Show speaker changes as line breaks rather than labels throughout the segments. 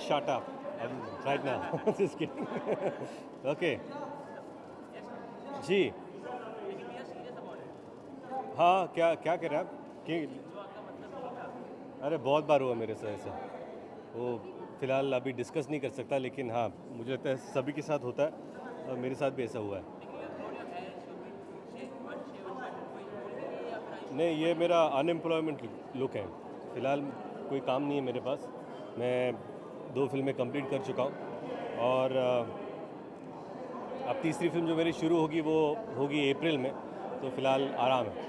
shut up right now. Just kidding. Okay. जी हाँ, क्या क्या कह रहे हैं आप कि अरे बहुत बार हुआ मेरे साथ ऐसा। वो फ़िलहाल अभी डिस्कस नहीं कर सकता, लेकिन हाँ मुझे लगता है सभी के साथ होता है और मेरे साथ भी ऐसा हुआ है। नहीं, ये मेरा अनएम्प्लॉयमेंट लुक है। फ़िलहाल कोई काम नहीं है मेरे पास। मैं 2 फिल्में कंप्लीट कर चुका हूँ और अब तीसरी फिल्म जो मेरी शुरू होगी वो होगी अप्रैल में, तो फ़िलहाल आराम है।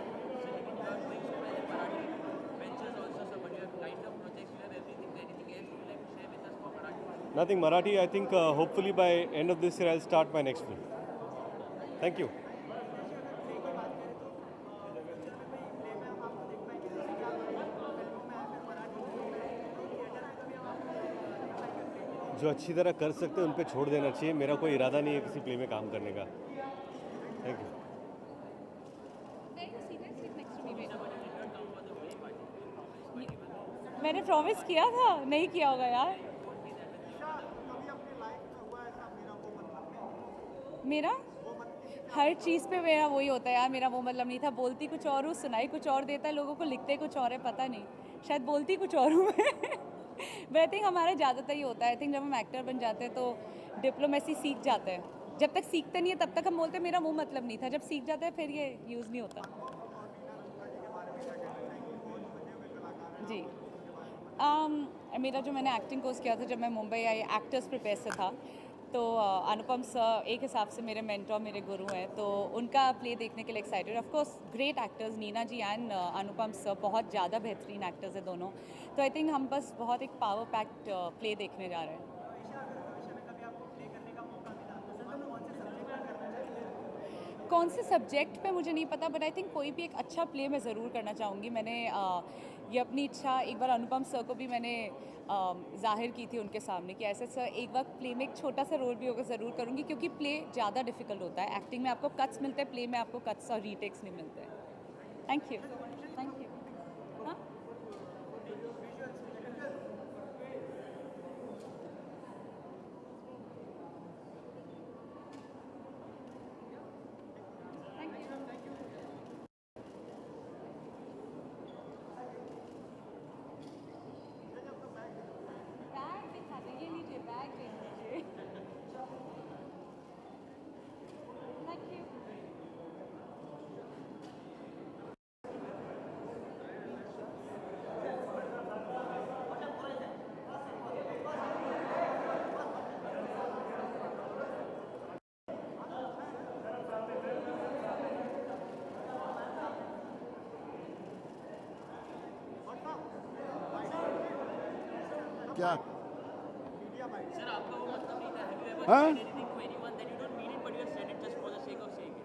Nothing Marathi. I think hopefully by end of this year I'll start my next film. Thank you. जो अच्छी तरह कर सकते हैं उन पे छोड़ देना चाहिए। मेरा कोई इरादा नहीं है किसी प्ले में काम करने का। Thank you.
मैंने प्रॉमिस किया था, नहीं किया होगा यार। मेरा हर चीज़ पे मेरा वही होता है यार, मेरा वो मतलब नहीं था। बोलती कुछ और हूँ, सुनाई कुछ और देता है लोगों को, लिखते कुछ और है, पता नहीं, शायद बोलती कुछ और हूँ मैं। बट आई थिंक हमारा ज़्यादातर ही होता है। आई थिंक जब हम एक्टर बन जाते हैं तो डिप्लोमेसी सीख जाते हैं। जब तक सीखते नहीं है तब तक हम बोलते हैं मेरा वो मतलब नहीं था। जब सीख जाता है फिर ये यूज़ नहीं होता। जी मेरा जो मैंने एक्टिंग कोर्स किया था जब मैं मुंबई आई, एक्टर्स प्रिपेयर से था, तो अनुपम सर एक हिसाब से मेरे मेंटोर, मेरे गुरु हैं, तो उनका प्ले देखने के लिए excited. Of course great actors, Neena ji and Anupam sir बहुत ज़्यादा बेहतरीन एक्टर्स हैं दोनों। तो आई थिंक हम बस बहुत एक पावर पैक्ड प्ले देखने जा रहे हैं। कौन से सब्जेक्ट पे मुझे नहीं पता, बट आई थिंक कोई भी एक अच्छा प्ले मैं ज़रूर करना चाहूँगी। मैंने ये अपनी इच्छा एक बार अनुपम सर को भी मैंने जाहिर की थी उनके सामने कि ऐसे सर एक बार प्ले में एक छोटा सा रोल भी होगा ज़रूर करूँगी, क्योंकि प्ले ज़्यादा डिफिकल्ट होता है। एक्टिंग में आपको कट्स मिलते हैं, प्ले में आपको कट्स और रीटेक्स नहीं मिलते हैं। Thank you. Thank you. हाँ, बैग दिखा दे, ये लीजिए बैग दे दीजिए। Thank you.
क्या
सर आपका वो मतलब नहीं था, हैव यू एवर
हाँ?
Said anything to anyone that you don't mean it but you have said it just for the sake of saying it?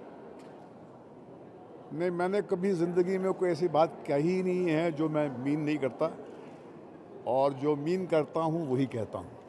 नहीं, मैंने कभी ज़िंदगी में कोई ऐसी बात कही ही नहीं है जो मैं मीन नहीं करता, और जो मीन करता हूँ वही कहता हूँ।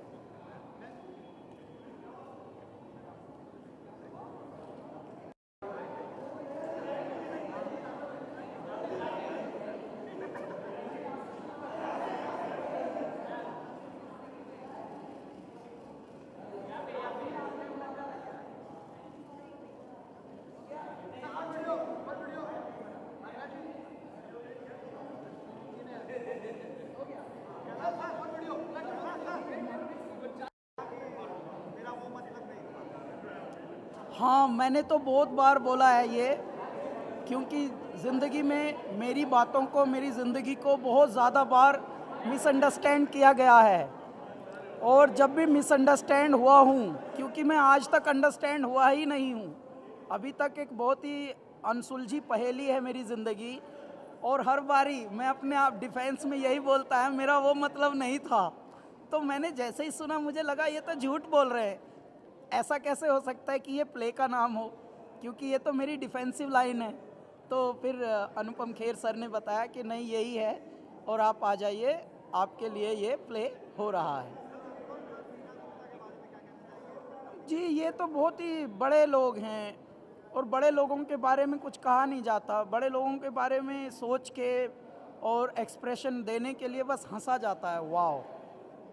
हाँ, मैंने तो बहुत बार बोला है ये, क्योंकि ज़िंदगी में मेरी बातों को, मेरी ज़िंदगी को बहुत ज़्यादा बार मिसअंडरस्टैंड किया गया है। और जब भी मिसअंडरस्टैंड हुआ हूँ, क्योंकि मैं आज तक अंडरस्टैंड हुआ ही नहीं हूँ, अभी तक एक बहुत ही अनसुलझी पहेली है मेरी ज़िंदगी। और हर बारी मैं अपने आप डिफेंस में यही बोलता है मेरा वो मतलब नहीं था। तो मैंने जैसे ही सुना मुझे लगा ये तो झूठ बोल रहे हैं, ऐसा कैसे हो सकता है कि ये प्ले का नाम हो, क्योंकि ये तो मेरी डिफेंसिव लाइन है। तो फिर अनुपम खेर सर ने बताया कि नहीं यही है और आप आ जाइए, आपके लिए ये प्ले हो रहा है। जी, ये तो बहुत ही बड़े लोग हैं और बड़े लोगों के बारे में कुछ कहा नहीं जाता। बड़े लोगों के बारे में सोच के और एक्सप्रेशन देने के लिए बस हंसा जाता है। वाह,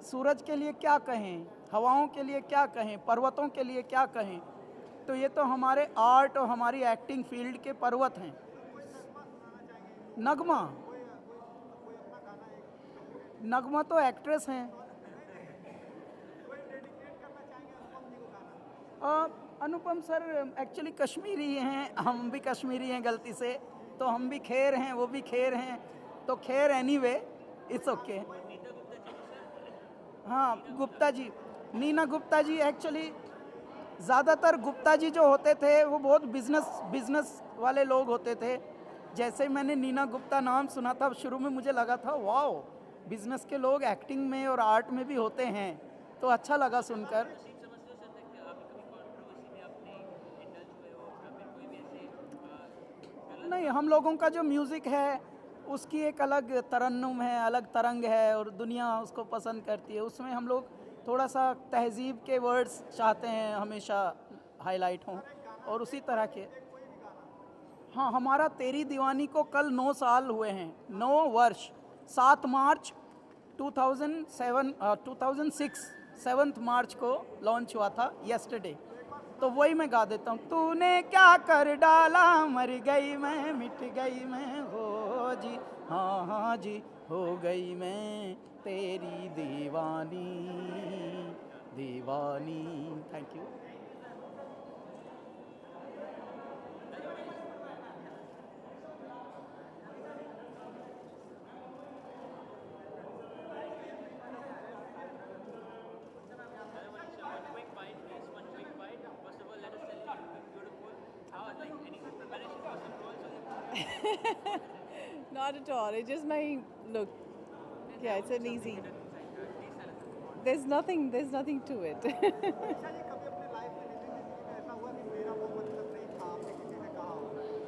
सूरज के लिए क्या कहें, हवाओं के लिए क्या कहें, पर्वतों के लिए क्या कहें। तो ये तो हमारे आर्ट और हमारी एक्टिंग फील्ड के पर्वत हैं। नगमा, नगमा तो एक्ट्रेस हैं। अनुपम सर एक्चुअली कश्मीरी हैं, हम भी कश्मीरी हैं गलती से, तो हम भी खेर हैं, वो भी खेर हैं, तो खेर एनीवे इट्स ओके। हाँ, गुप्ता जी, नीना गुप्ता जी एक्चुअली ज़्यादातर गुप्ता जी जो होते थे वो बहुत बिजनेस वाले लोग होते थे। जैसे ही मैंने नीना गुप्ता नाम सुना था शुरू में मुझे लगा था वाओ, बिजनेस के लोग एक्टिंग में और आर्ट में भी होते हैं, तो अच्छा लगा सुनकर। नहीं, हम लोगों का जो म्यूज़िक है उसकी एक अलग तरन्नुम है, अलग तरंग है और दुनिया उसको पसंद करती है। उसमें हम लोग थोड़ा सा तहज़ीब के वर्ड्स चाहते हैं हमेशा हाईलाइट हों, और उसी तरह के। हाँ, हमारा तेरी दीवानी को कल 9 साल हुए हैं, 9 वर्ष। 7 मार्च 2006 7 मार्च को लॉन्च हुआ था, यस्टरडे। तो वही मैं गा देता हूँ। तूने क्या कर डाला, मर गई मैं, मिट गई मैं, हो जी, हाँ हाँ जी, हो गई मैं तेरी दीवानी दीवानी। Thank you.
Not at all. It's just my look. Yeah, it's an easy. There's nothing to it.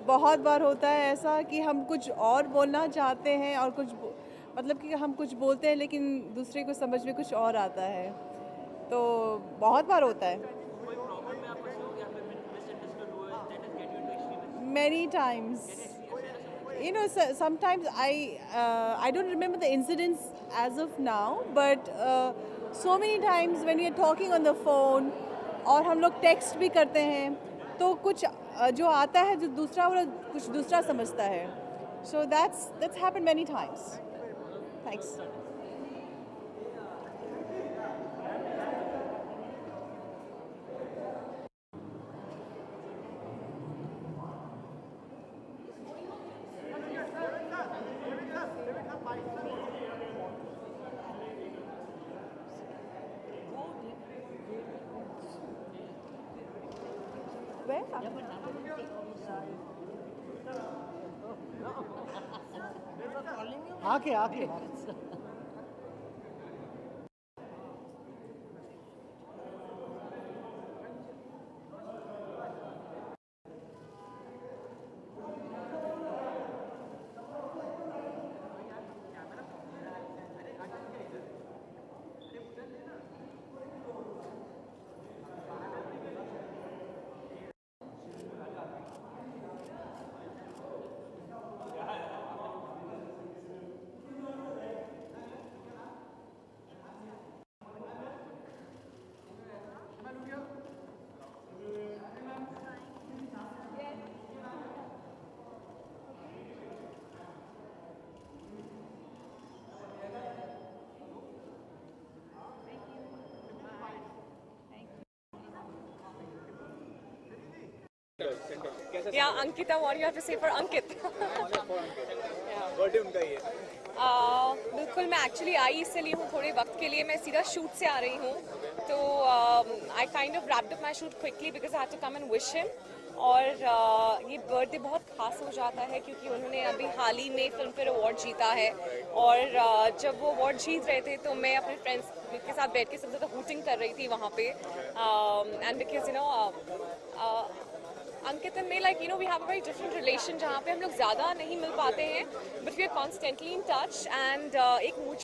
बहुत बार होता है ऐसा कि हम कुछ और बोलना चाहते हैं और मतलब कि हम कुछ बोलते हैं लेकिन दूसरे को समझ में कुछ और आता है, तो बहुत बार होता है। Many times. You know, sometimes I don't remember the incidents as of now, but so many times when we are talking on the phone और हम लोग टेक्स्ट भी करते हैं तो कुछ जो आता है जो दूसरा वाला कुछ दूसरा समझता है। So that's happened many times. Thanks.
आके
Yeah, Ankita, what do you have to say for Ankit?
Birthday उनका ही है।
बिल्कुल, मैं एक्चुअली आई इसलिए हूँ थोड़े वक्त के लिए, मैं सीधा शूट से आ रही हूँ, तो I kind of wrapped up my shoot quickly because I had to come and wish him. और ये बर्थडे बहुत खास हो जाता है क्योंकि उन्होंने अभी हाल ही में फिल्म फेयर अवार्ड जीता है, और जब वो अवार्ड जीत रहे थे तो मैं अपने फ्रेंड्स के साथ बैठ के सबसे ज़्यादा हूटिंग कर रही थी वहाँ पे, and because you know Ankit and मैं like you know we have a very different relation जहाँ पे हम लोग ज़्यादा नहीं मिल पाते हैं but we are constantly in touch, and एक